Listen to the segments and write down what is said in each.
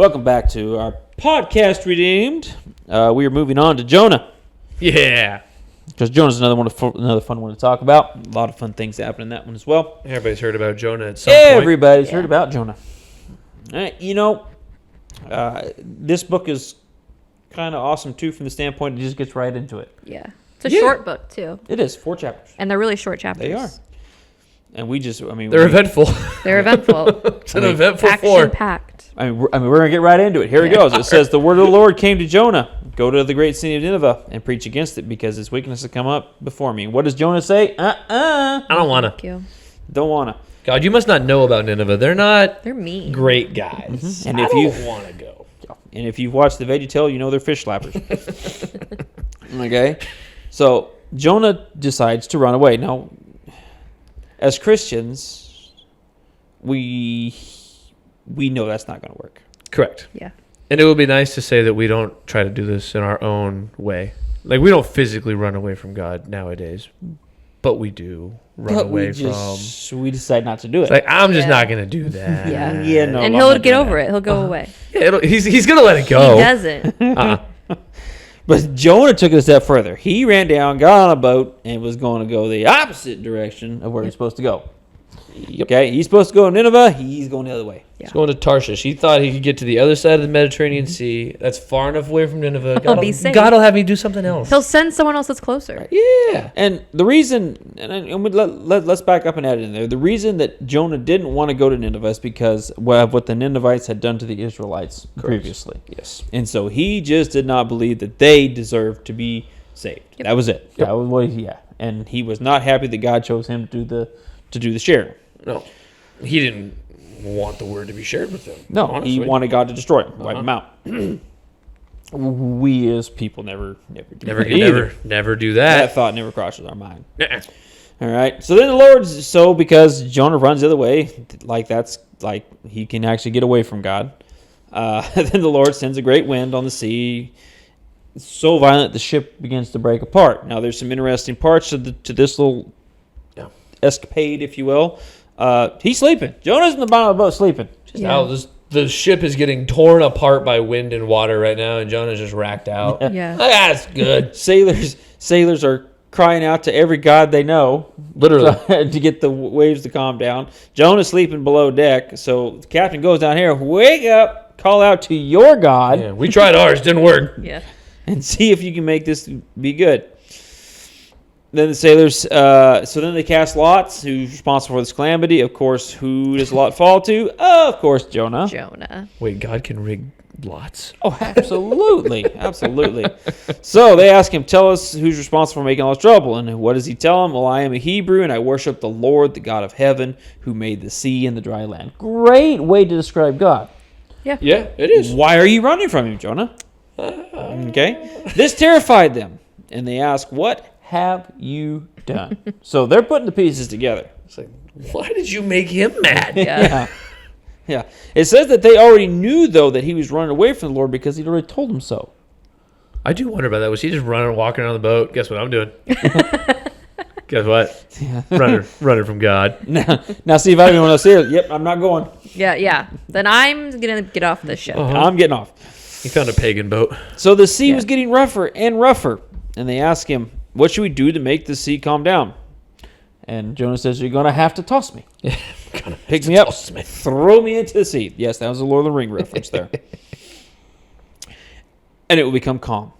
Welcome back to our podcast, Redeemed. We are moving on to Jonah. Yeah. Because Jonah's another fun one to talk about. A lot of fun things happen in that one as well. Everybody's heard about Jonah at some point. Everybody's heard about Jonah. This book is kind of awesome, too, from the standpoint it just gets right into it. Yeah. It's a short book, too. It is, 4 chapters. And they're really short chapters. They are. And they're eventful. They're eventful. It's an eventful 4. Action-packed. We're going to get right into it. Here it goes. It says, the word of the Lord came to Jonah. Go to the great city of Nineveh and preach against it because its weakness has come up before me. What does Jonah say? I don't want Thank you. Don't want to. God, you must not know about Nineveh. They're mean. Great guys. Mm-hmm. And I if don't want to go. And if you've watched the VeggieTale, you know they're fish slappers. Okay? So Jonah decides to run away. Now, as Christians, we know that's not going to work. Correct. Yeah. And it would be nice to say that we don't try to do this in our own way. Like, we don't physically run away from God nowadays, but we do run away from... We decide not to do it. It's like, I'm just not going to do that. Yeah. Yeah, no. And he'll get over it. He'll go away. Yeah, he's going to let it go. He doesn't. But Jonah took it a step further. He ran down, got on a boat, and was going to go the opposite direction of where he's supposed to go. Yep. Okay, he's supposed to go to Nineveh. He's going the other way. He's going to Tarshish. He thought he could get to the other side of the Mediterranean Sea. That's far enough away from Nineveh. He'll be safe. God will have me do something else. He'll send someone else that's closer. Yeah. And the reason, let's back up and add it in there. The reason that Jonah didn't want to go to Nineveh is because of what the Ninevites had done to the Israelites previously. Yes. And so he just did not believe that they deserved to be saved. Yep. That was it. Yep. That was what and he was not happy that God chose him to do the sharing. No. He didn't want the word to be shared with him. No, honestly. he wanted God to destroy him, wipe him out. We as people never do that either. Never do That that. thought never crosses our mind. Nuh-uh. All right. So then the Lord, because Jonah runs the other way, that's he can actually get away from God. Then the Lord sends a great wind on the sea, so violent the ship begins to break apart. Now there's some interesting parts to this little escapade, if you will. He's sleeping. Jonah's in the bottom of the boat sleeping. The ship is getting torn apart by wind and water right now, and Jonah's just racked out. Yeah. That's good. Sailors are crying out to every god they know, Literally. to get the waves to calm down. Jonah's sleeping below deck, so the captain goes down here, wake up, call out to your God. Yeah, we tried ours, didn't work. Yeah. And see if you can make this be good. Then the sailors, so then they cast lots. Who's responsible for this calamity? Of course, who does the lot fall to? Of course, Jonah. Wait, God can rig lots? Oh, absolutely. Absolutely. So they ask him, tell us who's responsible for making all this trouble. And what does he tell them? Well, I am a Hebrew, and I worship the Lord, the God of heaven, who made the sea and the dry land. Great way to describe God. Yeah. Yeah, it is. Why are you running from him, Jonah? Okay. This terrified them, and they ask, what have you done? So they're putting the pieces together. It's like, why did you make him mad? Yeah. It says that they already knew, though, that he was running away from the Lord because he'd already told them so. I do wonder about that. Was he just walking around the boat? Guess what I'm doing? Guess what? Yeah. Running from God. Now see if I even want to say it. Yep, I'm not going. Yeah. Then I'm going to get off the ship. I'm getting off. He found a pagan boat. So the sea was getting rougher and rougher. And they ask him, what should we do to make the sea calm down? And Jonah says, you're going to have to toss me. Pick me up, throw me into the sea. Yes, that was a Lord of the Ring reference there. And it will become calm.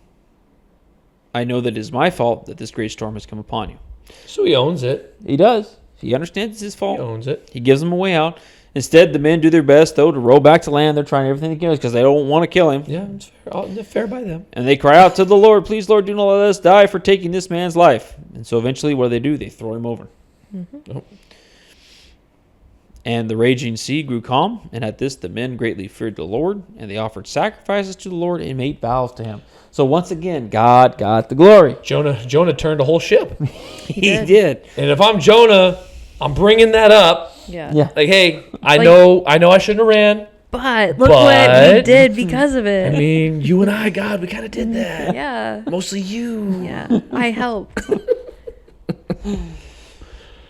I know that it is my fault that this great storm has come upon you. So he owns it. He does. He understands it's his fault. He owns it. He gives them a way out. Instead, the men do their best, though, to row back to land. They're trying everything they can because they don't want to kill him. Yeah, it's fair. Fair by them. And they cry out to the Lord, please, Lord, do not let us die for taking this man's life. And so eventually, what do? They throw him over. Mm-hmm. Oh. And the raging sea grew calm, and at this the men greatly feared the Lord, and they offered sacrifices to the Lord and made vows to him. So once again, God got the glory. Jonah turned a whole ship. He did. And if I'm Jonah, I'm bringing that up. Yeah. Like, hey, I know I shouldn't have ran. But look what we did because of it. I mean, you and I, God, we kind of did that. Yeah. Mostly you. Yeah. I helped.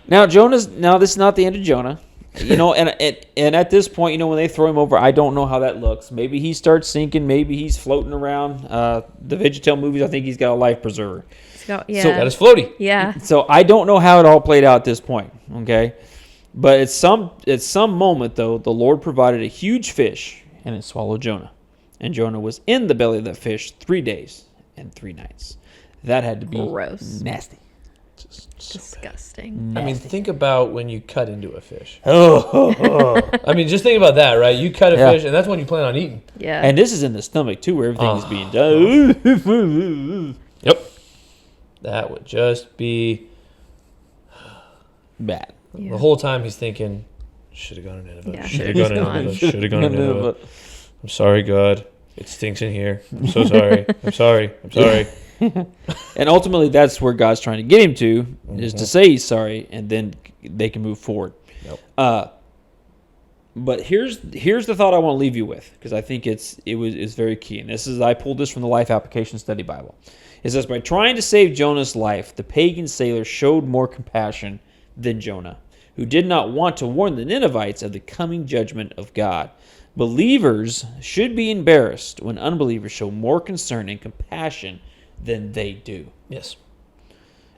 Now this is not the end of Jonah. And at this point, when they throw him over, I don't know how that looks. Maybe he starts sinking. Maybe he's floating around. The VeggieTale movies, I think he's got a life preserver. Yeah. Got his floaty. Yeah. So I don't know how it all played out at this point. Okay, but at some moment though, the Lord provided a huge fish, and it swallowed Jonah, and Jonah was in the belly of that fish 3 days and 3 nights. That had to be Gross. nasty. Disgusting. I mean, think about when you cut into a fish. Oh. I mean, just think about that, right? You cut a fish, and that's when you plan on eating. Yeah. And this is in the stomach too, where everything is being done. Yep. That would just be Bad. Yeah. the whole time he's thinking, should have gone to Nineveh. Yeah, Should have he's gone to gone. Nineveh. Should have gone to Nineveh. I'm sorry, God. It stinks in here. I'm so sorry. I'm sorry. I'm sorry. And ultimately, that's where God's trying to get him to, is to say he's sorry, and then they can move forward. Yep. But here's the thought I want to leave you with, because I think it's very key. And I pulled this from the Life Application Study Bible. It says, by trying to save Jonah's life, the pagan sailor showed more compassion than Jonah, who did not want to warn the Ninevites of the coming judgment of God. Believers should be embarrassed when unbelievers show more concern and compassion than they do. Yes.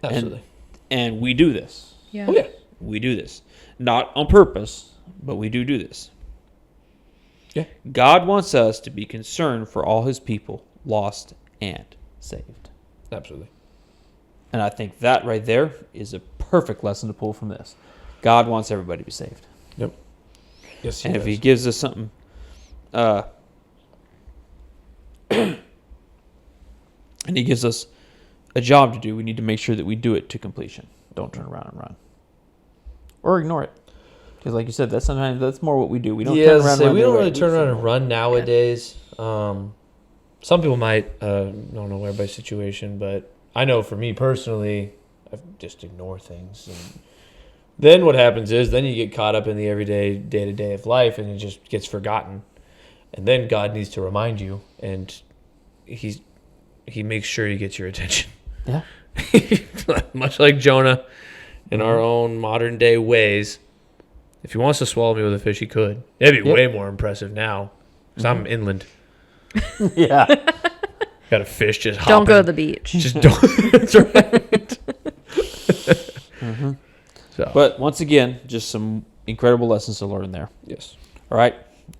Absolutely. And we do this. Yeah. Oh, yeah. We do this. Not on purpose, but we do this. Yeah. God wants us to be concerned for all his people, lost and saved. Absolutely. And I think that right there is a perfect lesson to pull from this. God wants everybody to be saved. Yep. Yes, And if he gives us something, and he gives us a job to do, we need to make sure that we do it to completion. Don't turn around and run. Or ignore it. Because like you said, that's more what we do. We don't turn around and run. We don't really turn around and run nowadays. Some people might, don't know everybody's situation, but I know for me personally, I just ignore things. And then what happens is, then you get caught up in the everyday, day-to-day of life, and it just gets forgotten. And then God needs to remind you, and he makes sure he gets your attention. Yeah. Much like Jonah in our own modern-day ways. If he wants to swallow me with a fish, he could. It'd be way more impressive now, because I'm inland. Yeah. Got a fish just hopping. Don't go to the beach. Just don't. That's right. So, But once again, just some incredible lessons to learn there. yes. All right.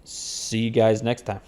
See you guys next time.